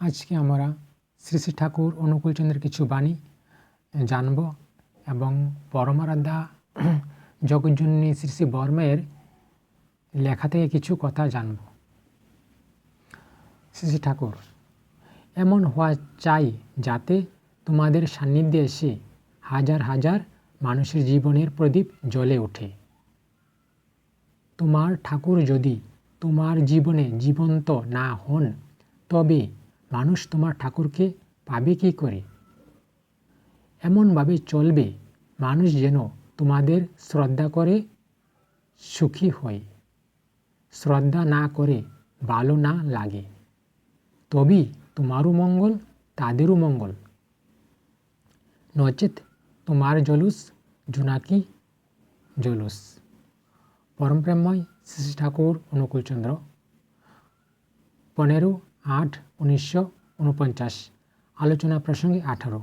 আজকে আমরা শ্রী শ্রী ঠাকুর অনুকূলচন্দ্রের কিছু বাণী জানব এবং পরমারাধ্যা জগজ্জননী শ্রী শ্রী বর্মের লেখা থেকে কিছু কথা জানব। শ্রী শ্রী ঠাকুর: এমন হওয়া চাই যাতে তোমাদের সান্নিধ্যে এসে হাজার হাজার মানুষের জীবনের প্রদীপ জ্বলে ওঠে। তোমার ঠাকুর যদি তোমার জীবনে জীবন্ত না হন, তবে মানুষ তোমার ঠাকুরকে পাবে কী করে? এমনভাবে চলবে মানুষ যেন তোমাদের শ্রদ্ধা করে সুখী হয়, শ্রদ্ধা না করে ভালো না লাগে। তবেই তোমারও মঙ্গল, তাদেরও মঙ্গল। নচেত তোমার জলুস জোনাকি জলুস। পরমপ্রেমময় শ্রী শ্রী ঠাকুর অনুকূলচন্দ্র, 15/8/1949। আলোচনা প্রসঙ্গে 18।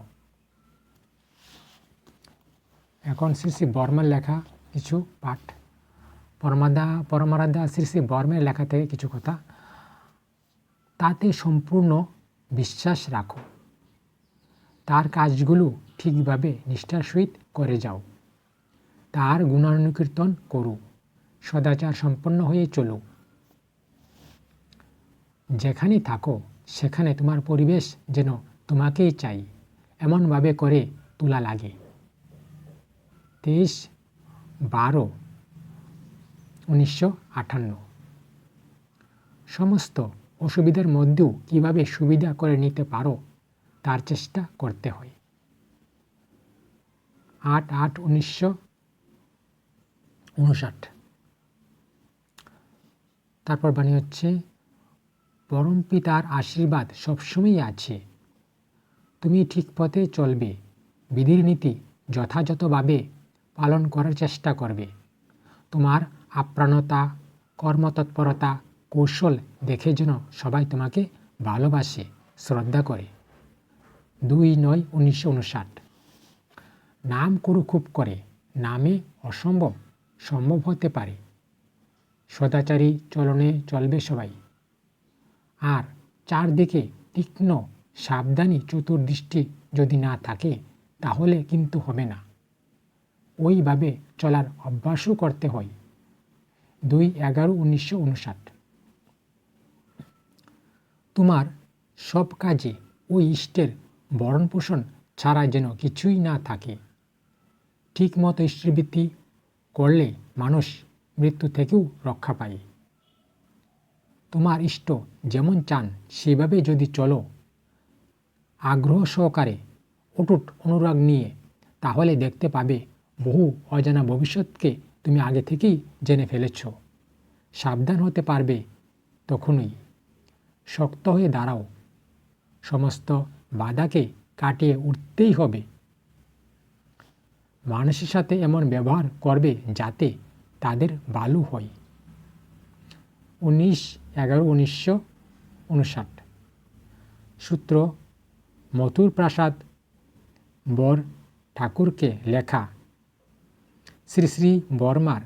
এখন শ্রী শ্রী বর্মার লেখা কিছু পাঠ। পরমারাধ্যা শ্রী শ্রী বর্মের লেখা থেকে কিছু কথা। তাতে সম্পূর্ণ বিশ্বাস রাখো, তার কাজগুলো ঠিকভাবে নিষ্ঠার সহিত করে যাও, তার গুণানুকীর্তন করো, সদাচার সম্পন্ন হয়ে চলো। যেখানে থাকো সেখানে তোমার পরিবেশ যেন তোমাকেই চাই এমনভাবে করে তোলা লাগে। 23/12/1958। সমস্ত অসুবিধার মধ্যেও কিভাবে সুবিধা করে নিতে পারো তার চেষ্টা করতে হয়। 8/8/1959। তারপর বাণী হচ্ছে: পরম পিতার আশীর্বাদ সবসময়ই আছে। তুমি ঠিক পথে চলবে, বিধির নীতি যথাযথভাবে পালন করার চেষ্টা করবে। তোমার আপ্রাণতা, কর্মতৎপরতা, কৌশল দেখে যেন সবাই তোমাকে ভালোবাসে, শ্রদ্ধা করে। 2/9/1959। নাম করু খুব করে, নামে অসম্ভব সম্ভব হতে পারে। সদাচারী চলনে চলবে সবাই। আর চারদিকে তীক্ষ্ণ সাবধানী চতুর্দৃষ্টি যদি না থাকে তাহলে কিন্তু হবে না। ওইভাবে চলার অভ্যাসও করতে হয়। 2/11/1959। তোমার সব কাজে ওই ইষ্টের ভরণ পোষণ ছাড়া যেন কিছুই না থাকে। ঠিক মতো ঈশ্বরবৃত্তি করলে মানুষ মৃত্যু থেকেও রক্ষা পায়। তোমার ইষ্ট যেমন চান সেভাবে যদি চলো, আগ্রহ সহকারে, অটুট অনুরাগ নিয়ে, তাহলে দেখতে পাবে বহু অজানা ভবিষ্যৎকে তুমি আগে থেকেই জেনে ফেলেছ। সাবধান হতে পারবে তখনই। শক্ত হয়ে দাঁড়াও, সমস্ত বাধাকে কাটিয়ে উঠতেই হবে। মানুষের সাথে এমন ব্যবহার করবে যাতে তাদের ভালো হয়। 19/11/1959। সূত্র: মথুর প্রসাদ বর ঠাকুরকে লেখা শ্রী শ্রী বর্মার